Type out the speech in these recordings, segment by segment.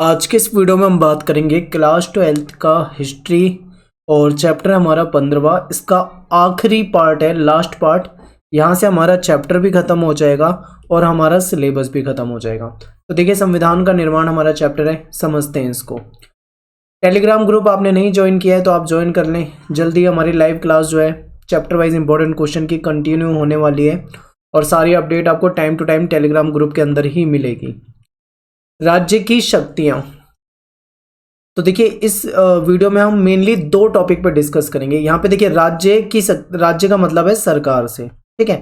आज के इस वीडियो में हम बात करेंगे क्लास 12th का हिस्ट्री और चैप्टर हमारा 15वां। इसका आखिरी पार्ट है, लास्ट पार्ट। यहाँ से हमारा चैप्टर भी ख़त्म हो जाएगा और हमारा सिलेबस भी ख़त्म हो जाएगा। तो देखिए, संविधान का निर्माण हमारा चैप्टर है, समझते हैं इसको। टेलीग्राम ग्रुप आपने नहीं ज्वाइन किया है तो आप ज्वाइन कर लें। जल्दी हमारी लाइव क्लास जो है चैप्टर वाइज इंपॉर्टेंट क्वेश्चन की कंटिन्यू होने वाली है और सारी अपडेट आपको time to time telegram group के अंदर ही मिलेगी। राज्य की शक्तियां, तो देखिए इस वीडियो में हम मेनली दो टॉपिक पर डिस्कस करेंगे। यहाँ पे देखिए राज्य का मतलब है सरकार से, ठीक है,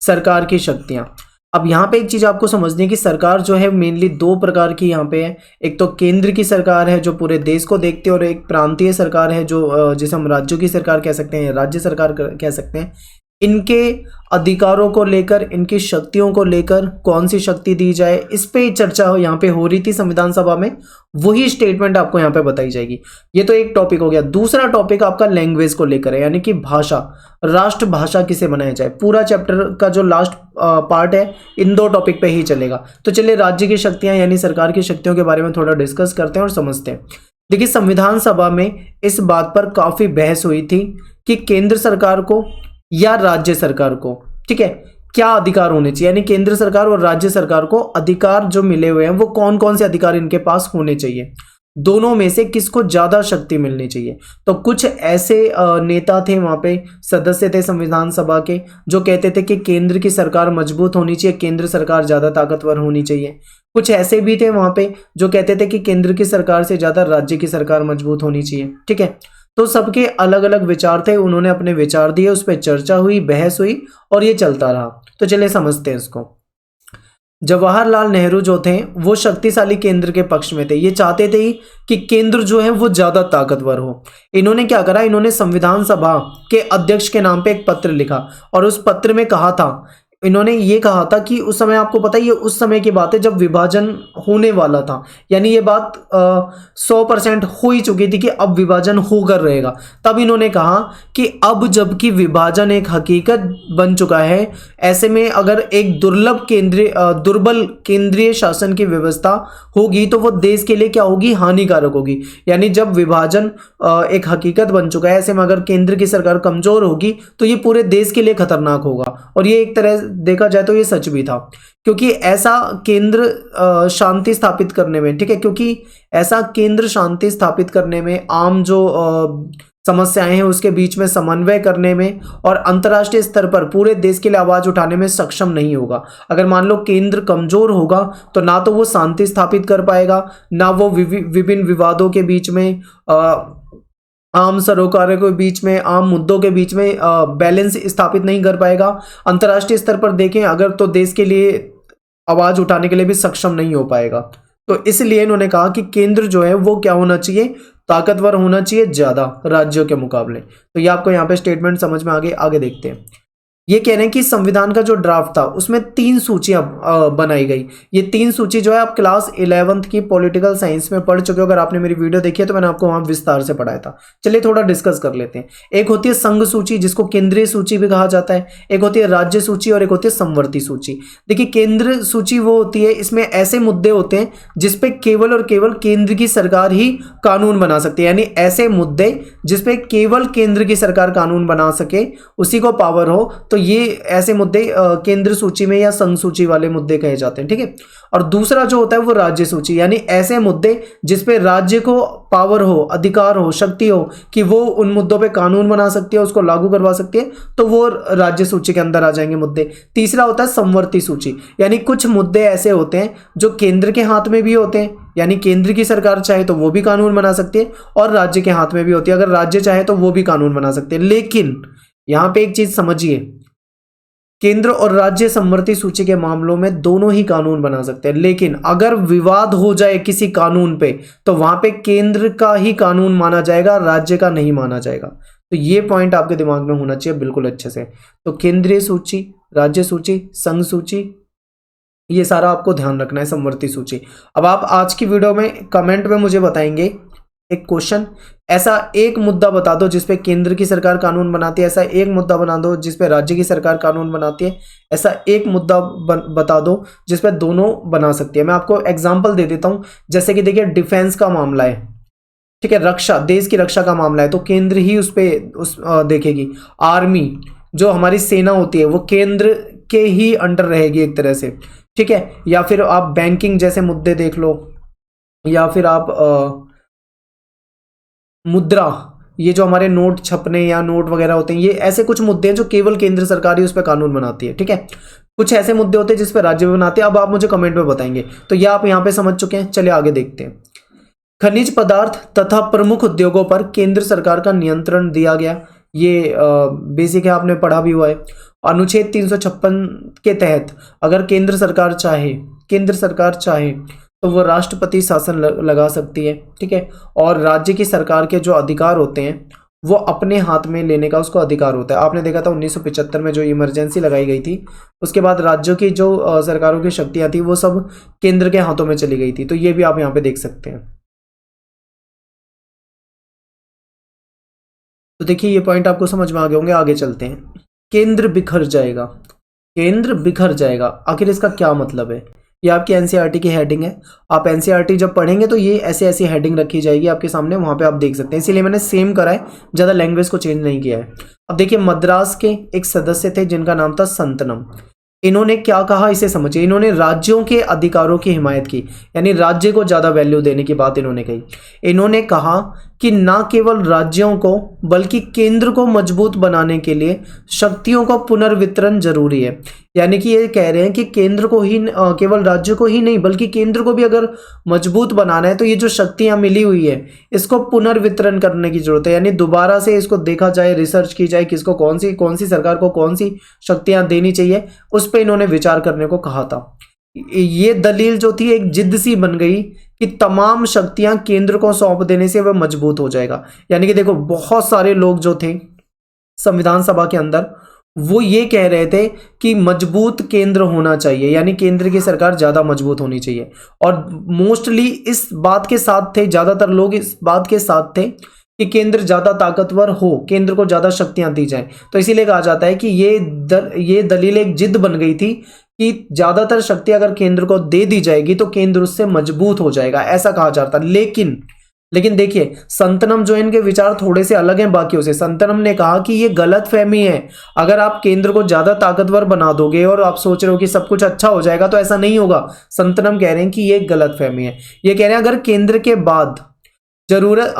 सरकार की शक्तियां। अब यहाँ पे एक चीज आपको समझनी है कि सरकार जो है मेनली दो प्रकार की यहाँ पे है। एक तो केंद्र की सरकार है जो पूरे देश को देखती है, और एक प्रांतीय सरकार है जो जिसे हम राज्यों की सरकार कह सकते हैं, राज्य सरकार कह सकते हैं। इनके अधिकारों को लेकर, इनकी शक्तियों को लेकर कौन सी शक्ति दी जाए, इस पे चर्चा यहाँ पे हो रही थी संविधान सभा में। वही स्टेटमेंट आपको यहाँ पे बताई जाएगी। ये तो एक टॉपिक हो गया। दूसरा टॉपिक आपका लैंग्वेज को लेकर है, यानी कि भाषा, राष्ट्रभाषा किसे बनाया जाए। पूरा चैप्टर का जो लास्ट पार्ट है इन दो टॉपिक पे ही चलेगा। तो चलिए राज्य की शक्तियां यानी सरकार की शक्तियों के बारे में थोड़ा डिस्कस करते हैं और समझते हैं। देखिए, संविधान सभा में इस बात पर काफी बहस हुई थी कि केंद्र सरकार को या राज्य सरकार को, ठीक है, क्या अधिकार होने चाहिए, यानी केंद्र सरकार और राज्य सरकार को अधिकार जो मिले हुए हैं वो कौन कौन से अधिकार इनके पास होने चाहिए, दोनों में से किसको ज्यादा शक्ति मिलनी चाहिए। तो कुछ ऐसे नेता थे वहां पे, सदस्य थे संविधान सभा के, जो कहते थे कि केंद्र की सरकार मजबूत होनी चाहिए, केंद्र सरकार ज्यादा ताकतवर होनी चाहिए। कुछ ऐसे भी थे वहां पे जो कहते थे कि केंद्र की सरकार से ज्यादा राज्य की सरकार मजबूत होनी चाहिए, ठीक है। तो सबके अलग अलग विचार थे, उन्होंने अपने विचार दिए, उस पर चर्चा हुई, बहस हुई और ये चलता रहा। तो चलिए समझते हैं इसको। जवाहरलाल नेहरू जो थे वो शक्तिशाली केंद्र के पक्ष में थे। ये चाहते थे कि केंद्र जो है वो ज्यादा ताकतवर हो। इन्होंने क्या करा, इन्होंने संविधान सभा के अध्यक्ष के नाम पे एक पत्र लिखा और उस पत्र में कहा था, इन्होंने ये कहा था कि उस समय, आपको पता है ये उस समय की बात है जब विभाजन होने वाला था, यानी ये बात 100% हो ही चुकी थी कि अब विभाजन होकर रहेगा। तब इन्होंने कहा कि अब जबकि विभाजन एक हकीकत बन चुका है, ऐसे में अगर एक दुर्बल केंद्रीय शासन की व्यवस्था होगी तो वो देश के लिए क्या होगी, हानिकारक होगी। यानी जब विभाजन एक हकीकत बन चुका है, ऐसे में अगर केंद्र की सरकार कमजोर होगी तो ये पूरे देश के लिए खतरनाक होगा। और ये एक तरह देखा जाए तो ये सच भी था, क्योंकि ऐसा केंद्र शांति स्थापित करने में, ठीक है, क्योंकि ऐसा केंद्र शांति स्थापित करने में, आम जो समस्याएं हैं उसके बीच में समन्वय करने में और अंतर्राष्ट्रीय स्तर पर पूरे देश के लिए आवाज उठाने में सक्षम नहीं होगा। अगर मान लो केंद्र कमजोर होगा तो ना तो वो शांति स्थापित कर पाएगा, ना वो विभिन्न विवादों के बीच में, आम सरोकारों के बीच में, आम मुद्दों के बीच में बैलेंस स्थापित नहीं कर पाएगा। अंतर्राष्ट्रीय स्तर पर देखें अगर तो देश के लिए आवाज उठाने के लिए भी सक्षम नहीं हो पाएगा। तो इसलिए इन्होंने कहा कि केंद्र जो है वो क्या होना चाहिए, ताकतवर होना चाहिए ज्यादा राज्यों के मुकाबले। तो ये आपको यहाँ पे स्टेटमेंट समझ में आगे देखते हैं। ये कह रहे हैं कि संविधान का जो ड्राफ्ट था उसमें 3 सूचियां बनाई गई। ये 3 सूची जो है आप क्लास 11th की पॉलिटिकल साइंस में पढ़ चुके हो। अगर आपने मेरी वीडियो देखी है तो मैंने आपको वहां विस्तार से पढ़ाया था। चलिए थोड़ा डिस्कस कर लेते हैं। एक होती है संघ सूची, जिसको केंद्रीय सूची भी कहा जाता है। एक होती है राज्य सूची और एक होती है समवर्ती सूची। देखिए, केंद्र सूची वो होती है, इसमें ऐसे मुद्दे होते हैं जिसपे केवल और केवल केंद्र की सरकार ही कानून बना सकती है। यानी ऐसे मुद्दे जिसपे केवल केंद्र की सरकार कानून बना सके, उसी को पावर हो, तो ये ऐसे मुद्दे केंद्र सूची में या संघ सूची वाले मुद्दे कहे जाते हैं, ठीक है। और दूसरा जो होता है वो राज्य सूची, यानी ऐसे मुद्दे जिसपे राज्य को पावर हो, अधिकार हो, शक्ति हो कि वो उन मुद्दों पे कानून बना सकती है, उसको लागू करवा सकती है, तो वो राज्य सूची के अंदर आ जाएंगे मुद्दे। तीसरा होता है समवर्ती सूची, यानी कुछ मुद्दे ऐसे होते हैं जो केंद्र के हाथ में भी होते हैं, यानी केंद्र की सरकार चाहे तो वो भी कानून बना सकती है, और राज्य के हाथ में भी होती है, अगर राज्य चाहे तो वो भी कानून बना सकते हैं। लेकिन यहां पे एक चीज समझिए, केंद्र और राज्य समवर्ती सूची के मामलों में दोनों ही कानून बना सकते हैं, लेकिन अगर विवाद हो जाए किसी कानून पे तो वहां पे केंद्र का ही कानून माना जाएगा, राज्य का नहीं माना जाएगा। तो ये पॉइंट आपके दिमाग में होना चाहिए बिल्कुल अच्छे से। तो केंद्रीय सूची, राज्य सूची, संघ सूची, ये सारा आपको ध्यान रखना है, समवर्ती सूची। अब आप आज की वीडियो में कमेंट में मुझे बताएंगे एक क्वेश्चन, ऐसा एक मुद्दा बता दो जिसपे केंद्र की सरकार कानून बनाती है, ऐसा एक मुद्दा बना दो जिसपे राज्य की सरकार कानून बनाती है, ऐसा एक मुद्दा बता दो जिसपे दोनों बना सकती है। मैं आपको एग्जांपल दे देता हूं, जैसे कि देखिए डिफेंस का मामला है, ठीक है, रक्षा, देश की रक्षा का मामला है तो केंद्र ही देखेगी। आर्मी जो हमारी सेना होती है वो केंद्र के ही अंडर रहेगी एक तरह से, ठीक है। या फिर आप बैंकिंग जैसे मुद्दे देख लो, या फिर आप मुद्रा, ये जो हमारे नोट छपने या नोट वगैरह होते हैं, ये ऐसे कुछ मुद्दे हैं जो केवल केंद्र सरकार ही उस पर कानून बनाती है, ठीक है। कुछ ऐसे मुद्दे होते हैं जिस पर राज्य भी बनाते हैं। अब आप मुझे कमेंट में बताएंगे। तो ये आप यहाँ पे समझ चुके हैं, चलिए आगे देखते हैं। खनिज पदार्थ तथा प्रमुख उद्योगों पर केंद्र सरकार का नियंत्रण दिया गया, ये बेसिक है, आपने पढ़ा भी हुआ है। अनुच्छेद 356 के तहत अगर केंद्र सरकार चाहे तो वो राष्ट्रपति शासन लगा सकती है, ठीक है। और राज्य की सरकार के जो अधिकार होते हैं वो अपने हाथ में लेने का उसको अधिकार होता है। आपने देखा था 1975 में जो इमरजेंसी लगाई गई थी, उसके बाद राज्यों की जो सरकारों की शक्तियां थी वो सब केंद्र के हाथों में चली गई थी। तो ये भी आप यहाँ पे देख सकते हैं। तो देखिए ये पॉइंट आपको समझ में आ गए होंगे, आगे चलते हैं। केंद्र बिखर जाएगा, केंद्र बिखर जाएगा, आखिर इसका क्या मतलब है? ये आपकी एनसीईआरटी की हेडिंग है। आप एनसीईआरटी जब पढ़ेंगे तो ये ऐसे ऐसी हेडिंग रखी जाएगी आपके सामने, वहां पे आप देख सकते हैं। इसीलिए मैंने सेम करा है, ज़्यादा लैंग्वेज को चेंज नहीं किया है। अब देखिए मद्रास के एक सदस्य थे जिनका नाम था संतनम। इन्होंने क्या कहा इसे समझिए। इन्होंने राज्यों के अधिकारों की हिमायत की, यानी राज्य को ज़्यादा वैल्यू देने की बात इन्होंने कही। इन्होंने कहा कि न केवल राज्यों को बल्कि केंद्र को मजबूत बनाने के लिए शक्तियों का पुनर्वितरण जरूरी है। यानी कि ये कह रहे हैं कि केंद्र को ही केवल राज्य को ही नहीं बल्कि केंद्र को भी अगर मजबूत बनाना है तो ये जो शक्तियां मिली हुई है इसको पुनर्वितरण करने की जरूरत है। यानी दोबारा से इसको देखा जाए, रिसर्च की जाए, किसको कौन सी सरकार को कौन सी शक्तियां देनी चाहिए, उस पर इन्होंने विचार करने को कहा था। ये दलील जो थी एक जिद सी बन गई कि तमाम शक्तियां केंद्र को सौंप देने से वह मजबूत हो जाएगा। यानी कि देखो बहुत सारे लोग जो थे संविधान सभा के अंदर वो ये कह रहे थे कि मजबूत केंद्र होना चाहिए, यानी केंद्र की सरकार ज़्यादा मजबूत होनी चाहिए। और मोस्टली इस बात के साथ थे, ज़्यादातर लोग इस बात के साथ थे कि केंद्र ज़्यादा ताकतवर हो, केंद्र को ज़्यादा शक्तियां दी जाएं। तो इसीलिए कहा जाता है कि ये दलील एक जिद बन गई थी कि ज़्यादातर शक्ति अगर केंद्र को दे दी जाएगी तो केंद्र उससे मजबूत हो जाएगा, ऐसा कहा जाता। लेकिन देखिए संतनम जो इनके विचार थोड़े से अलग हैं बाकियों से। संतनम ने कहा कि ये गलत फहमी है, अगर आप केंद्र को ज्यादा ताकतवर बना दोगे और आप सोच रहे हो कि सब कुछ अच्छा हो जाएगा तो ऐसा नहीं होगा। संतनम कह रहे हैं कि ये गलत फहमी है। ये कह रहे हैं अगर केंद्र के बाद जरूरत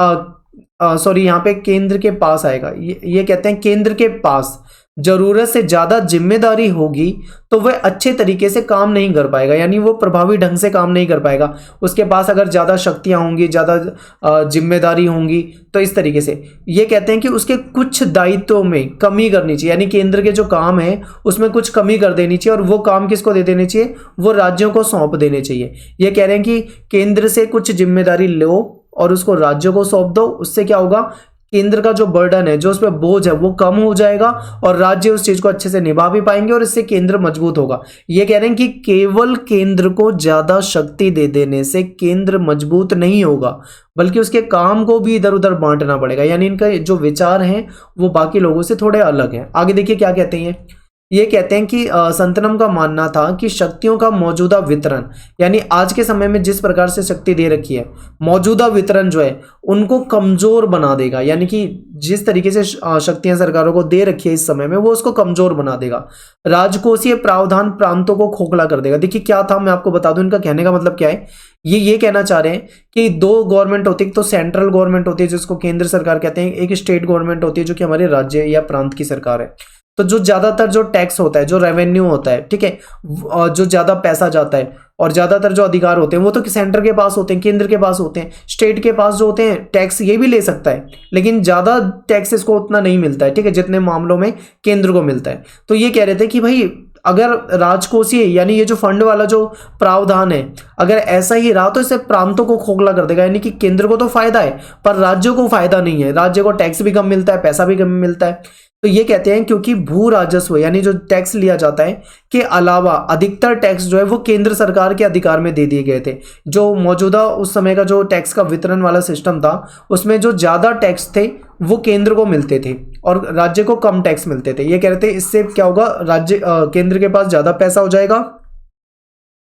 यहाँ पे केंद्र के पास आएगा, ये कहते हैं केंद्र के पास जरूरत से ज्यादा जिम्मेदारी होगी तो वह अच्छे तरीके से काम नहीं कर पाएगा, यानी वो प्रभावी ढंग से काम नहीं कर पाएगा। उसके पास अगर ज्यादा शक्तियां होंगी, ज्यादा जिम्मेदारी होंगी, तो इस तरीके से ये कहते हैं कि उसके कुछ दायित्वों में कमी करनी चाहिए, यानी केंद्र के जो काम है उसमें कुछ कमी कर देनी चाहिए। और वो काम किसको दे देने चाहिए? वो राज्यों को सौंप देने चाहिए। ये कह रहे हैं कि केंद्र से कुछ जिम्मेदारी लो और उसको राज्यों को सौंप दो। उससे क्या होगा? केंद्र का जो बर्डन है, जो उस पर बोझ है, वो कम हो जाएगा और राज्य उस चीज को अच्छे से निभा भी पाएंगे और इससे केंद्र मजबूत होगा। ये कह रहे हैं कि केवल केंद्र को ज्यादा शक्ति दे देने से केंद्र मजबूत नहीं होगा, बल्कि उसके काम को भी इधर उधर बांटना पड़ेगा। यानी इनका जो विचार हैं वो बाकी लोगों से थोड़े अलग हैं। आगे देखिए क्या कहते हैं। ये कहते हैं कि संतनम का मानना था कि शक्तियों का मौजूदा वितरण, यानी आज के समय में जिस प्रकार से शक्ति दे रखी है, मौजूदा वितरण जो है उनको कमजोर बना देगा। यानी कि जिस तरीके से शक्तियां सरकारों को दे रखी है इस समय में, वो उसको कमजोर बना देगा। राजकोषीय प्रावधान प्रांतों को खोखला कर देगा। देखिए क्या था, मैं आपको बता दूं इनका कहने का मतलब क्या है। ये कहना चाह रहे हैं कि दो गवर्नमेंट होती है, तो सेंट्रल गवर्नमेंट होती है जिसको केंद्र सरकार कहते हैं, एक स्टेट गवर्नमेंट होती है जो कि हमारे राज्य या प्रांत की सरकार है। तो जो ज्यादातर जो टैक्स होता है, जो रेवेन्यू होता है, ठीक है, जो ज्यादा पैसा जाता है और ज्यादातर जो अधिकार होते हैं वो तो सेंटर के पास होते हैं, केंद्र के पास होते हैं। स्टेट के पास जो होते हैं टैक्स ये भी ले सकता है, लेकिन ज्यादा टैक्स इसको उतना नहीं मिलता है, ठीक है, जितने मामलों में केंद्र को मिलता है। तो ये कह रहे थे कि भाई अगर राजकोषीय यानी ये जो फंड वाला जो प्रावधान है अगर ऐसा ही रहा तो इससे प्रांतों को खोखला कर देगा। यानी कि केंद्र को तो फायदा है पर राज्यों को फायदा नहीं है। राज्य को टैक्स भी कम मिलता है, पैसा भी कम मिलता है। तो ये कहते हैं क्योंकि भू राजस्व यानी जो टैक्स लिया जाता है के अलावा अधिकतर टैक्स जो है वो केंद्र सरकार के अधिकार में दे दिए गए थे। जो मौजूदा उस समय का जो टैक्स का वितरण वाला सिस्टम था उसमें जो ज़्यादा टैक्स थे वो केंद्र को मिलते थे और राज्य को कम टैक्स मिलते थे। ये कह रहे थे इससे क्या होगा, राज्य केंद्र के पास ज़्यादा पैसा हो जाएगा,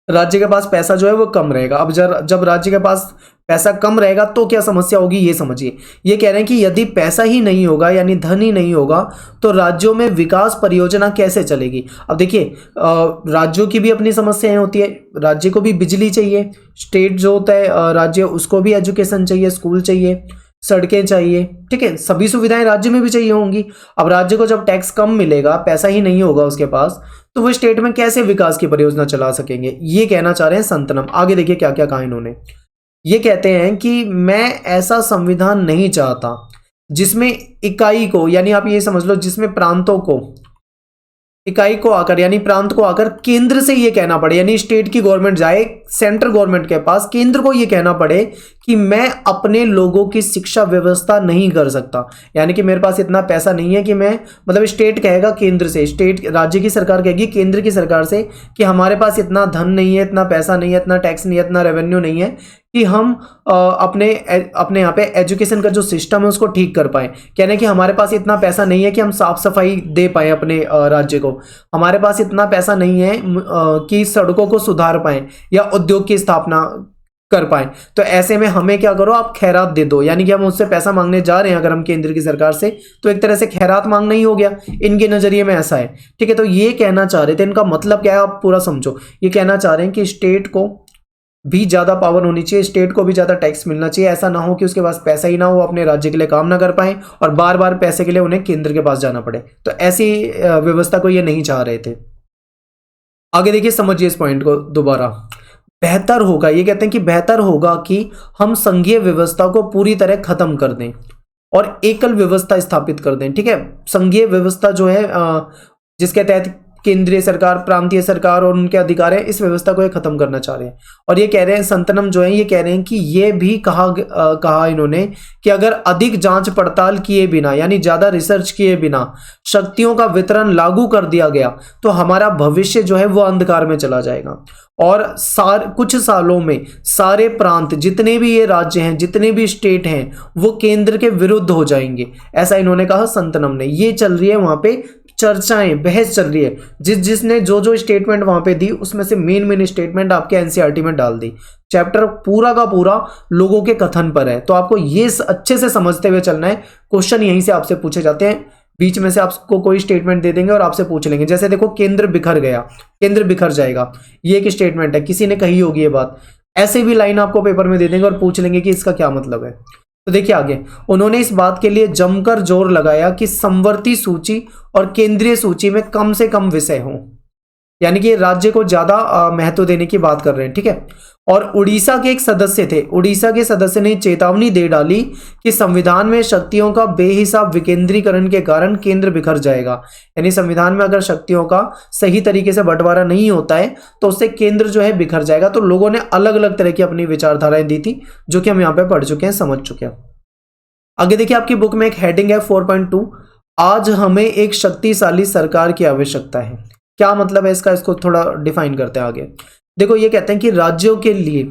राज्य के पास पैसा जो है वो कम रहेगा। अब जब राज्य के पास पैसा कम रहेगा तो क्या समस्या होगी ये समझिए। ये कह रहे हैं कि यदि पैसा ही नहीं होगा यानी धन ही नहीं होगा तो राज्यों में विकास परियोजना कैसे चलेगी। अब देखिए राज्यों की भी अपनी समस्याएं होती है, राज्य को भी बिजली चाहिए, स्टेट जो होता है राज्य उसको भी एजुकेशन चाहिए, स्कूल चाहिए, सड़कें चाहिए, ठीक है, सभी सुविधाएं राज्य में भी चाहिए होंगी। अब राज्य को जब टैक्स कम मिलेगा, पैसा ही नहीं होगा उसके पास, तो वो स्टेट में कैसे विकास की परियोजना चला सकेंगे, ये कहना चाह रहे हैं संतनम। आगे देखिए क्या क्या कहा इन्होंने। ये कहते हैं कि मैं ऐसा संविधान नहीं चाहता जिसमें इकाई को, यानी आप ये समझ लो जिसमें प्रांतों को, इकाई को आकर यानी प्रांत को आकर केंद्र से ये कहना पड़े, यानी स्टेट की गवर्नमेंट जाए सेंट्रल गवर्नमेंट के पास, केंद्र को ये कहना पड़े कि मैं अपने लोगों की शिक्षा व्यवस्था नहीं कर सकता। यानी कि मेरे पास इतना पैसा नहीं है कि मैं, मतलब स्टेट कहेगा केंद्र से, स्टेट राज्य की सरकार कहेगी केंद्र की सरकार से कि हमारे पास इतना धन नहीं है, इतना पैसा नहीं है, इतना टैक्स नहीं है, इतना रेवेन्यू नहीं है कि हम अपने यहाँ पे एजुकेशन का जो सिस्टम है उसको ठीक कर पाए। कहने कि हमारे पास इतना पैसा नहीं है कि हम साफ सफाई दे पाए अपने राज्य को, हमारे पास इतना पैसा नहीं है कि सड़कों को सुधार पाए या उद्योग की स्थापना कर पाए। तो ऐसे में हमें क्या करो, आप खैरात दे दो। यानी कि हम उससे पैसा मांगने जा रहे हैं अगर हम केंद्र की सरकार से, तो एक तरह से खैरात मांगना ही हो गया, इनके नजरिए में ऐसा है। ठीक है, तो ये कहना चाह रहे थे, इनका मतलब क्या है आप पूरा समझो। ये कहना चाह रहे हैं कि स्टेट को भी ज्यादा पावर होनी चाहिए, स्टेट को भी ज्यादा टैक्स मिलना चाहिए। ऐसा ना हो कि उसके पास पैसा ही ना हो, अपने राज्य के लिए काम ना कर पाए और बार बार पैसे के लिए उन्हें केंद्र के पास जाना पड़े। तो ऐसी व्यवस्था को ये नहीं चाह रहे थे। आगे देखिए, समझिए इस पॉइंट को दोबारा। बेहतर होगा, ये कहते हैं कि बेहतर होगा कि हम संघीय व्यवस्था को पूरी तरह खत्म कर दें और एकल व्यवस्था स्थापित कर दें। ठीक है, संघीय व्यवस्था जो है जिसके तहत केंद्रीय सरकार, प्रांतीय सरकार और उनके अधिकार है, इस व्यवस्था को ये खत्म करना चाह रहे हैं। और ये कह रहे हैं संतनम जो है, ये कह रहे हैं कि ये भी कहा इन्होंने कि अगर अधिक जांच पड़ताल किए बिना यानी ज्यादा रिसर्च किए बिना शक्तियों का वितरण लागू कर दिया गया तो हमारा भविष्य जो है वो अंधकार में चला जाएगा और कुछ सालों में सारे प्रांत, जितने भी ये राज्य हैं, जितने भी स्टेट हैं, वो केंद्र के विरुद्ध हो जाएंगे। ऐसा इन्होंने कहा संतनम ने। ये चल रही है वहां पे चर्चाएं, बहस चल रही है। जिसने जो स्टेटमेंट वहां पे दी उसमें से मेन स्टेटमेंट आपके एनसीईआरटी में डाल दी। चैप्टर पूरा का पूरा लोगों के कथन पर है, तो आपको ये अच्छे से समझते हुए चलना है। क्वेश्चन यहीं से आपसे पूछे जाते हैं, बीच में से आपको कोई स्टेटमेंट दे देंगे और आपसे पूछ लेंगे। जैसे देखो, केंद्र बिखर गया, केंद्र बिखर जाएगा, ये एक स्टेटमेंट है, किसी ने कही होगी ये बात। ऐसे भी लाइन आपको पेपर में दे देंगे और पूछ लेंगे कि इसका क्या मतलब है। तो देखिए आगे, उन्होंने इस बात के लिए जमकर जोर लगाया कि समवर्ती सूची और केंद्रीय सूची में कम से कम विषय हों, यानी कि राज्य को ज्यादा महत्व देने की बात कर रहे हैं। ठीक है, और उड़ीसा के एक सदस्य थे, उड़ीसा के सदस्य ने चेतावनी दे डाली कि संविधान में शक्तियों का बेहिसाब विकेंद्रीकरण के कारण केंद्र बिखर जाएगा। यानी संविधान में अगर शक्तियों का सही तरीके से बंटवारा नहीं होता है तो उससे केंद्र जो है बिखर जाएगा। तो लोगों ने अलग अलग तरह की अपनी विचारधाराएं दी थी, जो कि हम यहाँ पे पढ़ चुके हैं, समझ चुके हैं। आगे देखिए, आपकी बुक में एक हेडिंग है 4.2, आज हमें एक शक्तिशाली सरकार की आवश्यकता है। क्या मतलब है इसका, इसको थोड़ा डिफाइन करते हैं आगे। देखो, ये कहते हैं कि राज्यों के लिए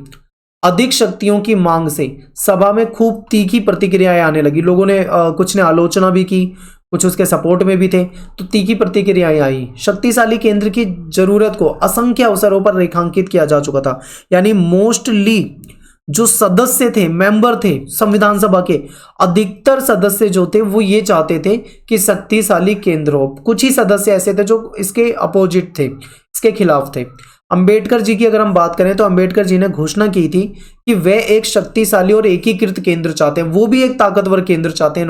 अधिक शक्तियों की मांग से सभा में खूब तीखी प्रतिक्रियाएं आने लगी। लोगों ने कुछ ने आलोचना भी की, कुछ उसके सपोर्ट में भी थे, तो तीखी प्रतिक्रियाएं आई। शक्तिशाली केंद्र की जरूरत को असंख्य अवसरों पर रेखांकित किया जा चुका था। यानी मोस्टली जो सदस्य थे, मेंबर थे संविधान सभा के, अधिकतर सदस्य जो थे वो ये चाहते थे कि शक्तिशाली केंद्र हो। कुछ ही सदस्य ऐसे थे जो इसके अपोजिट थे, इसके खिलाफ थे। अंबेडकर जी की अगर हम बात करें तो अंबेडकर जी ने घोषणा की थी कि वे एक शक्तिशाली और एकीकृत केंद्र चाहते हैं, वो भी एक ताकतवर केंद्र चाहते हैं।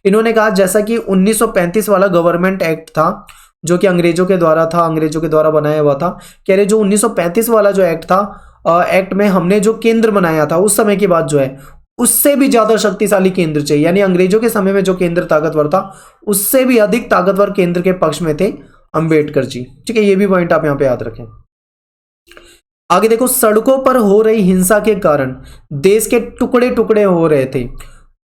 इन्होंने कहा जैसा कि 1935 वाला गवर्नमेंट एक्ट था जो कि अंग्रेजों के द्वारा बनाया हुआ था। कह रहे जो 1935 वाला जो एक्ट था, एक्ट में हमने जो केंद्र बनाया था उस समय की बात जो है, उससे भी ज्यादा शक्तिशाली केंद्र चाहिए। यानी अंग्रेजों के समय में जो केंद्र ताकतवर था उससे भी अधिक ताकतवर केंद्र के पक्ष में थे अंबेडकर जी। ठीक है, ये भी पॉइंट आप यहाँ पे याद रखें। आगे देखो, सड़कों पर हो रही हिंसा के कारण देश के टुकड़े टुकड़े हो रहे थे।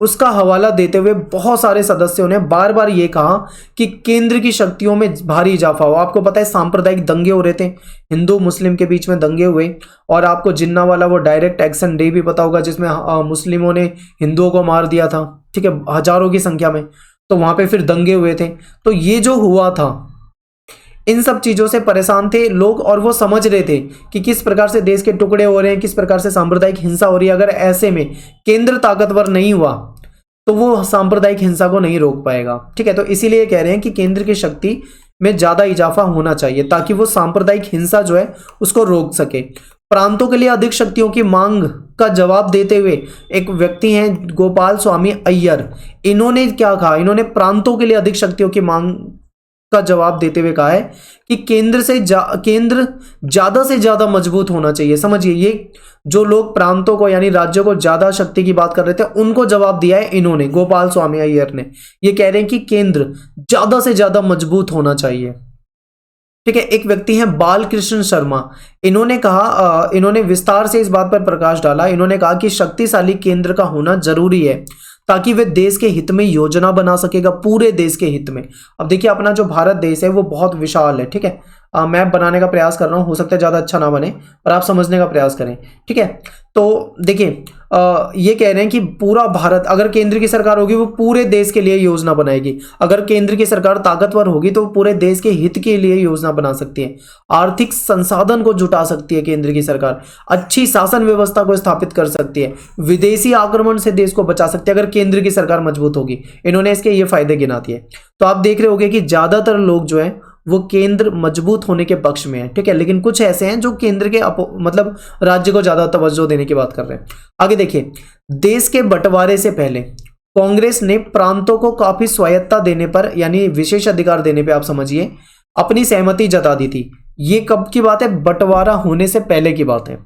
उसका हवाला देते हुए बहुत सारे सदस्यों ने बार बार ये कहा कि केंद्र की शक्तियों में भारी इजाफा हो। आपको पता है सांप्रदायिक दंगे हो रहे थे, हिंदू मुस्लिम के बीच में दंगे हुए, और आपको जिन्ना वाला वो डायरेक्ट एक्शन डे भी पता होगा जिसमें मुस्लिमों ने हिंदुओं को मार दिया था, ठीक है, हजारों की संख्या में। तो वहां पे फिर दंगे हुए थे। तो ये जो हुआ था, इन सब चीजों से परेशान थे लोग, और वो समझ रहे थे कि किस प्रकार से देश के टुकड़े हो रहे हैं, किस प्रकार से सांप्रदायिक हिंसा हो रही है। अगर ऐसे में केंद्र ताकतवर नहीं हुआ तो वो सांप्रदायिक हिंसा को नहीं रोक पाएगा, ठीक है। तो इसीलिए कह रहे हैं कि केंद्र की शक्ति में ज्यादा इजाफा होना चाहिए ताकि वो सांप्रदायिक हिंसा जो है उसको रोक सके। प्रांतों के लिए अधिक शक्तियों की मांग का जवाब देते हुए एक व्यक्ति हैं गोपाल स्वामी अय्यर, इन्होंने क्या कहा, इन्होंने प्रांतों के लिए अधिक शक्तियों की मांग का जवाब देते हुए कहा है कि केंद्र ज्यादा से ज्यादा मजबूत होना चाहिए। समझिए, ये जो लोग प्रांतों को यानी राज्यों को ज्यादा शक्ति की बात कर रहे थे उनको जवाब दिया है इन्होंने, गोपाल स्वामी अय्यर ने। ये कह रहे हैं कि केंद्र ज्यादा से ज्यादा मजबूत होना चाहिए, ठीक है। एक व्यक्ति हैं बालकृष्ण शर्मा, इन्होंने कहा, इन्होंने विस्तार से इस बात पर प्रकाश डाला। इन्होंने कहा कि शक्तिशाली केंद्र का होना जरूरी है ताकि वे देश के हित में योजना बना सकेगा, पूरे देश के हित में। अब देखिए, अपना जो भारत देश है वो बहुत विशाल है, ठीक है। मैप बनाने का प्रयास कर रहा हूँ, हो सकता है ज़्यादा अच्छा ना बने, पर आप समझने का प्रयास करें, ठीक है। तो देखिए, ये कह रहे हैं कि पूरा भारत, अगर केंद्र की सरकार होगी वो पूरे देश के लिए योजना बनाएगी। अगर केंद्र की सरकार ताकतवर होगी तो वो पूरे देश के हित के लिए योजना बना सकती है, आर्थिक संसाधन को जुटा सकती है केंद्र की सरकार, अच्छी शासन व्यवस्था को स्थापित कर सकती है, विदेशी आक्रमण से देश को बचा सकती है अगर केंद्र की सरकार मजबूत होगी। इन्होंने इसके ये फायदे गिना दिए। तो आप देख रहे होंगे कि ज्यादातर लोग जो है वो केंद्र मजबूत होने के पक्ष में है, ठीक है। लेकिन कुछ ऐसे हैं जो केंद्र के मतलब राज्य को ज्यादा तवज्जो देने की बात कर रहे हैं। आगे देखिए, देश के बंटवारे से पहले कांग्रेस ने प्रांतों को काफी स्वायत्तता देने पर यानी विशेष अधिकार देने पे आप समझिए अपनी सहमति जता दी थी। ये कब की बात है? बंटवारा होने से पहले की बात है,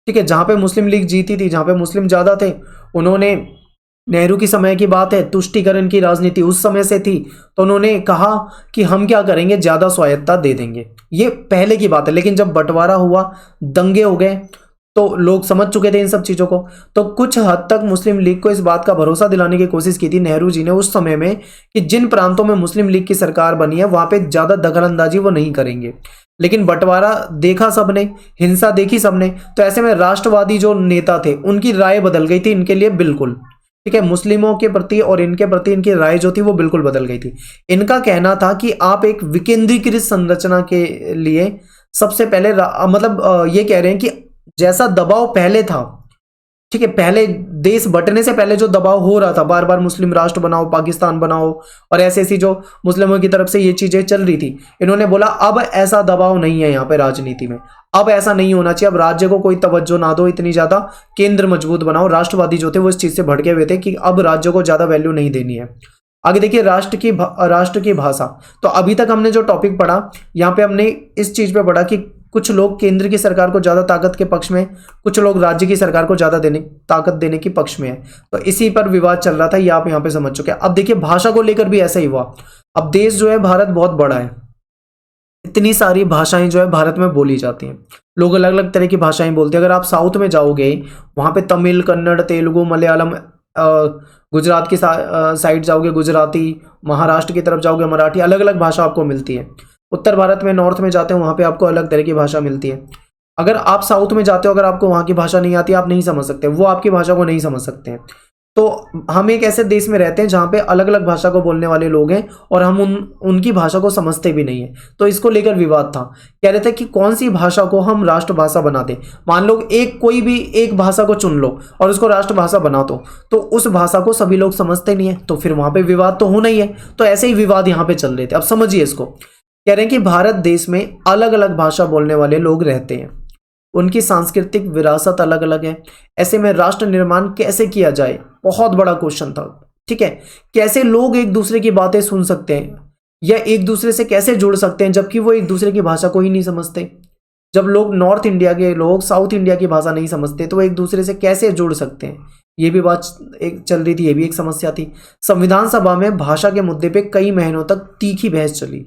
ठीक है। जहां पे मुस्लिम लीग जीती थी, जहां पे मुस्लिम ज्यादा थे, उन्होंने, नेहरू की समय की बात है, तुष्टीकरण की राजनीति उस समय से थी, तो उन्होंने कहा कि हम क्या करेंगे, ज्यादा स्वायत्तता दे देंगे। ये पहले की बात है। लेकिन जब बंटवारा हुआ, दंगे हो गए, तो लोग समझ चुके थे इन सब चीजों को। तो कुछ हद तक मुस्लिम लीग को इस बात का भरोसा दिलाने की कोशिश की थी नेहरू जी ने उस समय में कि जिन प्रांतों में मुस्लिम लीग की सरकार बनी है वहां पे ज्यादा दखलंदाजी वो नहीं करेंगे। लेकिन बंटवारा देखा सबने, हिंसा देखी सबने, तो ऐसे में राष्ट्रवादी जो नेता थे उनकी राय बदल गई थी इनके लिए, बिल्कुल, ठीक है। मुस्लिमों के प्रति और इनके प्रति इनकी राय जो थी वो बिल्कुल बदल गई थी। इनका कहना था कि आप एक विकेंद्रीकृत संरचना के लिए सबसे पहले मतलब ये कह रहे हैं कि जैसा दबाव पहले था, ठीक है, पहले देश बंटने से पहले जो दबाव हो रहा था, बार बार मुस्लिम राष्ट्र बनाओ, पाकिस्तान बनाओ, और ऐसी ऐसी जो मुस्लिमों की तरफ से ये चीजें चल रही थी, इन्होंने बोला अब ऐसा दबाव नहीं है यहाँ पे राजनीति में, अब ऐसा नहीं होना चाहिए, अब राज्य को कोई तवज्जो ना दो इतनी ज्यादा, केंद्र मजबूत बनाओ। राष्ट्रवादी जो थे वो इस चीज से भड़के हुए थे कि अब राज्य को ज्यादा वैल्यू नहीं देनी है। आगे देखिए, राष्ट्र की भाषा। तो अभी तक हमने जो टॉपिक पढ़ा, यहाँ पे हमने इस चीज पे पढ़ा कि कुछ लोग केंद्र की सरकार को ज्यादा ताकत के पक्ष में, कुछ लोग राज्य की सरकार को ज्यादा ताकत देने की पक्ष में है। तो इसी पर विवाद चल रहा था, ये आप यहाँ पे समझ चुके हैं। अब देखिए, भाषा को लेकर भी ऐसा ही हुआ। अब देश जो है भारत बहुत बड़ा है, इतनी सारी भाषाएं जो है भारत में बोली जाती हैं, लोग अलग अलग तरह की भाषाएं बोलते हैं। अगर आप साउथ में जाओगे, वहां पे तमिल, कन्नड़, तेलुगु, मलयालम, गुजरात की साइड जाओगे गुजराती, महाराष्ट्र की तरफ जाओगे मराठी, अलग अलग भाषा आपको मिलती है। उत्तर भारत में, नॉर्थ में जाते हो वहाँ पे आपको अलग तरह की भाषा मिलती है। अगर आप साउथ में जाते हो, अगर आपको वहाँ की भाषा नहीं आती, आप नहीं समझ सकते, वो आपकी भाषा को नहीं समझ सकते हैं। तो हम एक ऐसे देश में रहते हैं जहाँ पे अलग अलग भाषा को बोलने वाले लोग हैं और हम उनकी भाषा को समझते भी नहीं है। तो इसको लेकर विवाद था, कह रहे थे कि कौन सी भाषा को हम राष्ट्रभाषा बना दें। मान लो कोई भी एक भाषा को चुन लो और उसको राष्ट्रभाषा बना दो, तो उस भाषा को सभी लोग समझते नहीं है, तो फिर वहां पे विवाद तो होना ही है। तो ऐसे ही विवाद यहाँ पे चल रहे थे। अब समझिए इसको, कह रहे हैं कि भारत देश में अलग अलग भाषा बोलने वाले लोग रहते हैं, उनकी सांस्कृतिक विरासत अलग अलग है। ऐसे में राष्ट्र निर्माण कैसे किया जाए, बहुत बड़ा क्वेश्चन था, ठीक है। कैसे लोग एक दूसरे की बातें सुन सकते हैं या एक दूसरे से कैसे जुड़ सकते हैं जबकि वो एक दूसरे की भाषा को ही नहीं समझते। जब लोग नॉर्थ इंडिया के लोग साउथ इंडिया की भाषा नहीं समझते तो वो एक दूसरे से कैसे जुड़ सकते हैं, ये भी बात एक चल रही थी, ये भी एक समस्या थी। संविधान सभा में भाषा के मुद्दे पे कई महीनों तक तीखी बहस चली